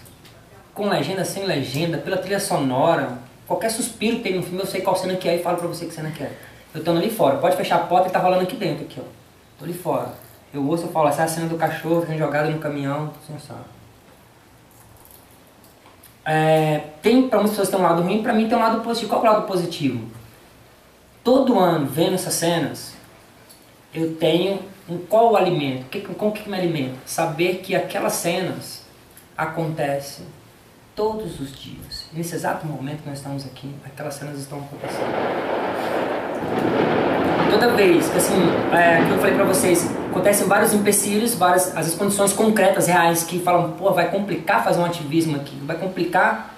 S2: com legenda, sem legenda, pela trilha sonora. Qualquer suspiro que tem no filme, eu sei qual cena que é e falo pra você que cena que é. Eu tô ali fora. Pode fechar a porta e tá rolando aqui dentro, aqui, ó. Tô ali fora. Eu ouço, eu falo, essa é a cena do cachorro sendo jogado no caminhão, você sabe. Tem, pra muitas pessoas tem um lado ruim, pra mim tem um lado positivo. Qual é o lado positivo? Todo ano, vendo essas cenas, eu tenho qual o alimento? Com o que me alimenta? Saber que aquelas cenas acontecem todos os dias. Nesse exato momento que nós estamos aqui, aquelas cenas estão acontecendo. Toda vez que, assim, como eu falei pra vocês, acontecem vários empecilhos, às vezes condições concretas, reais, que falam, pô, vai complicar fazer um ativismo aqui, vai complicar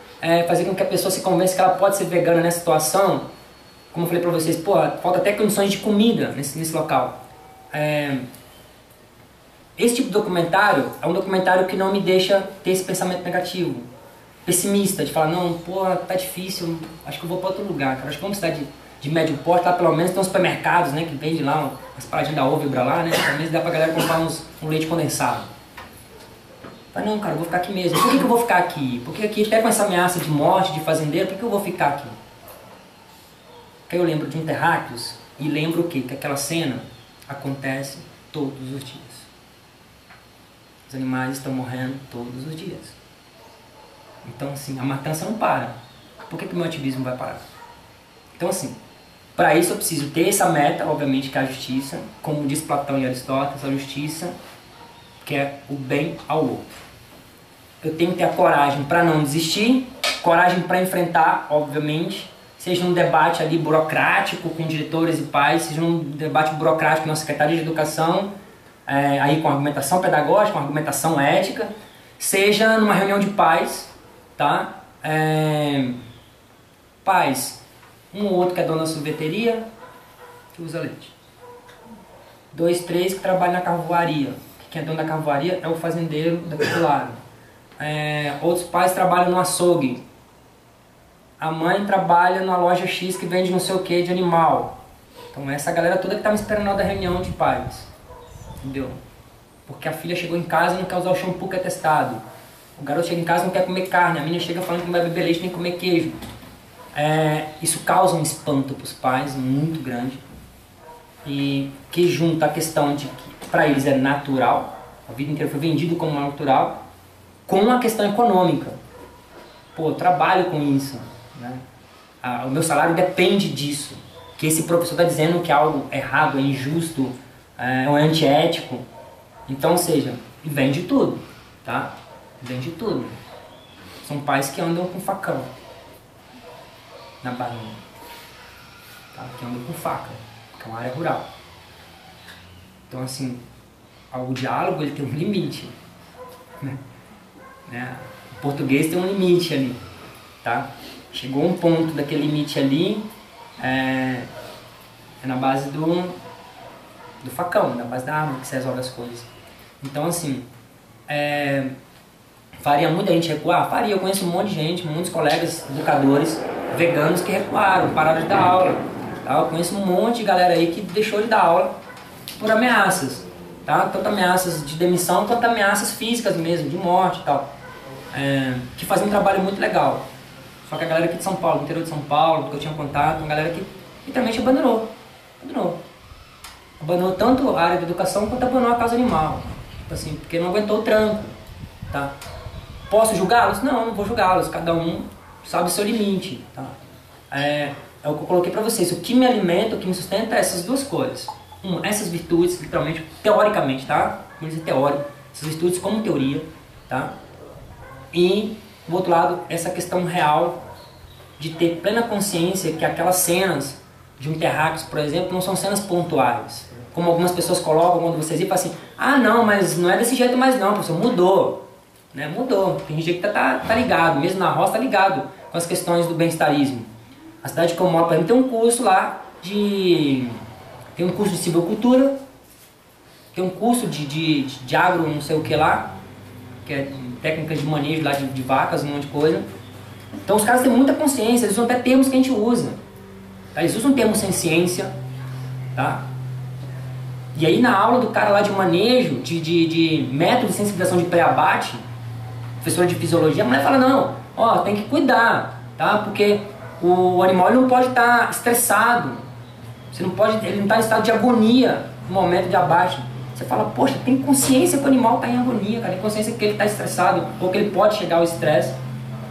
S2: fazer com que a pessoa se convença que ela pode ser vegana nessa situação. Como eu falei pra vocês, pô, falta até condições de comida nesse local. Esse tipo de documentário é um documentário que não me deixa ter esse pensamento negativo, pessimista, de falar, não, pô, tá difícil, acho que eu vou pra outro lugar, cara. Acho que vamos cidade de médio porte, lá pelo menos tem uns supermercados, né, que vende lá umas paradinhas da Ovibra lá, né, pelo menos dá pra galera comprar um leite condensado. Mas não, cara, eu vou ficar aqui mesmo. Por que eu vou ficar aqui? Porque aqui, até com essa ameaça de morte, de fazendeiro, por que eu vou ficar aqui? Porque eu lembro de um Terráqueos e lembro o quê? Que aquela cena acontece todos os dias. Os animais estão morrendo todos os dias. Então, assim, a matança não para. Por que o meu ativismo vai parar? Então, assim, para isso eu preciso ter essa meta, obviamente, que é a justiça. Como diz Platão e Aristóteles, a justiça que é o bem ao outro. Eu tenho que ter a coragem para não desistir, coragem para enfrentar, obviamente, seja um debate ali burocrático com diretores e pais, seja um debate burocrático na Secretaria de Educação, aí com argumentação pedagógica, com argumentação ética, seja numa reunião de pais, tá? Pais, um ou outro que é dono da sorveteria, que usa leite. 2, 3 que trabalha na carvoaria. Quem é dono da carvoaria é o fazendeiro daquele lado. Outros pais trabalham no açougue. A mãe trabalha numa loja X que vende não sei o que de animal. Então essa galera toda que tá me esperando na reunião de pais. Entendeu? Porque a filha chegou em casa e não quer usar o shampoo que é testado. O garoto chega em casa e não quer comer carne. A menina chega falando que não vai beber leite nem comer queijo. Isso causa um espanto para os pais muito grande. E que junta a questão de que para eles é natural, a vida inteira foi vendido como natural, com a questão econômica. Pô, eu trabalho com isso, né? O meu salário depende disso. Que esse professor está dizendo que é algo errado, é injusto, é antiético. Então, ou seja, vem de tudo, tá? Vem de tudo. São pais que andam com facão na barriga, tá? Que andam com faca, que é uma área rural. Então, assim, o diálogo ele tem um limite, né? O português tem um limite ali, tá? Chegou um ponto daquele limite ali, é na base do facão, na base da arma que se resolve as coisas. Então, assim, faria muita gente recuar? Faria. Eu conheço um monte de gente, muitos colegas educadores veganos que recuaram, pararam de dar aula. Tá? Eu conheço um monte de galera aí que deixou de dar aula por ameaças. Tá? Tanto ameaças de demissão quanto ameaças físicas mesmo, de morte e tal. Que fazem um trabalho muito legal. Só que a galera aqui de São Paulo, do interior de São Paulo, que eu tinha contato, uma galera que literalmente abandonou. Abandonou tanto a área da educação quanto abandonou a causa animal. Tipo assim, porque não aguentou o tranco. Tá? Posso julgá-los? Não vou julgá-los. Cada um sabe o seu limite. Tá? É o que eu coloquei pra vocês. O que me alimenta, o que me sustenta é essas duas coisas. Essas virtudes, literalmente, teoricamente, tá? Vamos dizer teórico. Essas virtudes como teoria, tá? E, do outro lado, essa questão real de ter plena consciência que aquelas cenas de um terráqueo, por exemplo, não são cenas pontuais. Como algumas pessoas colocam quando vocês falam assim, ah, não, mas não é desse jeito mais não, professor, mudou. Né? Mudou. Tem gente que tá ligado, mesmo na roça tá ligado com as questões do bem-estarismo. A cidade que eu moro, por exemplo, tem um curso lá tem um curso de silvicultura, tem um curso de agro não sei o que lá, que é técnicas de manejo lá de vacas, um monte de coisa. Então os caras têm muita consciência, eles usam até termos que a gente usa. Tá? Eles usam termos sem ciência. Tá? E aí na aula do cara lá de manejo, de método de sensibilização de pré-abate, professora de fisiologia, a mulher fala, não, ó, tem que cuidar, tá? Porque o animal ele não pode estar estressado. Ele não está em estado de agonia no momento de abate. Você fala, poxa, tem consciência que o animal está em agonia, cara. Tem consciência que ele está estressado, ou que ele pode chegar ao estresse.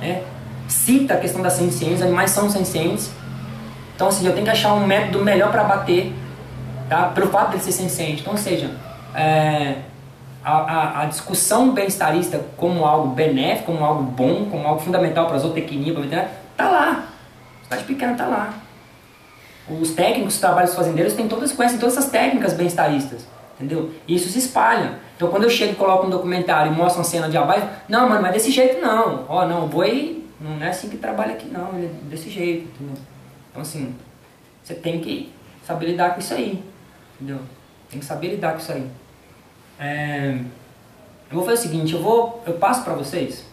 S2: Né? Cita a questão da senciência, os animais são sencientes. Então, ou seja, eu tenho que achar um método melhor para abater, tá? Pelo fato de ele ser senciente. Então, ou seja, a discussão bem-estarista como algo benéfico, como algo bom, como algo fundamental para a zootecnia, está lá. A cidade pequena está lá. Os técnicos que trabalham os fazendeiros conhecem todas essas técnicas bem-estaristas, entendeu? E isso se espalha. Então quando eu chego e coloco um documentário e mostro uma cena de abate, não, mano, mas desse jeito não. Ó, não, o boi não é assim que trabalha aqui não, ele é desse jeito, entendeu? Então assim, você tem que saber lidar com isso aí, entendeu? Tem que saber lidar com isso aí. Eu vou fazer o seguinte, eu passo pra vocês,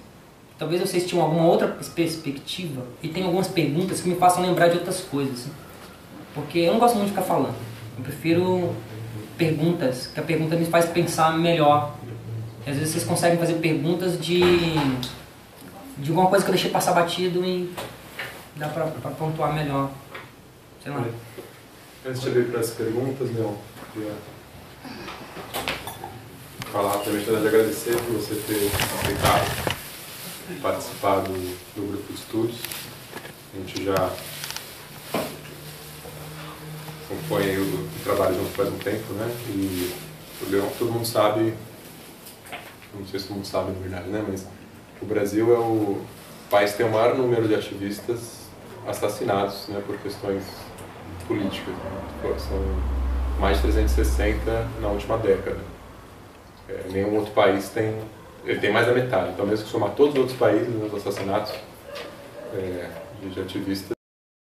S2: talvez vocês tenham alguma outra perspectiva e tem algumas perguntas que me façam lembrar de outras coisas, assim. Porque eu não gosto muito de ficar falando. Eu prefiro perguntas, que a pergunta me faz pensar melhor. E às vezes vocês conseguem fazer perguntas de alguma coisa que eu deixei passar batido e dá pra pontuar melhor. Sei lá.
S4: Antes de abrir para as perguntas, Leon, queria falar rapidamente, de agradecer por você ter aceitado participar do grupo de estudos. A gente já acompanha o trabalho junto faz um tempo, né? E o Leon, todo mundo sabe, não sei se todo mundo sabe na verdade, né? Mas o Brasil é o país que tem o maior número de ativistas assassinados, né, por questões políticas. Né? São mais de 360 na última década. Nenhum outro país tem... Ele tem mais da metade. Então, mesmo que somar todos os outros países, né, os assassinatos de ativistas,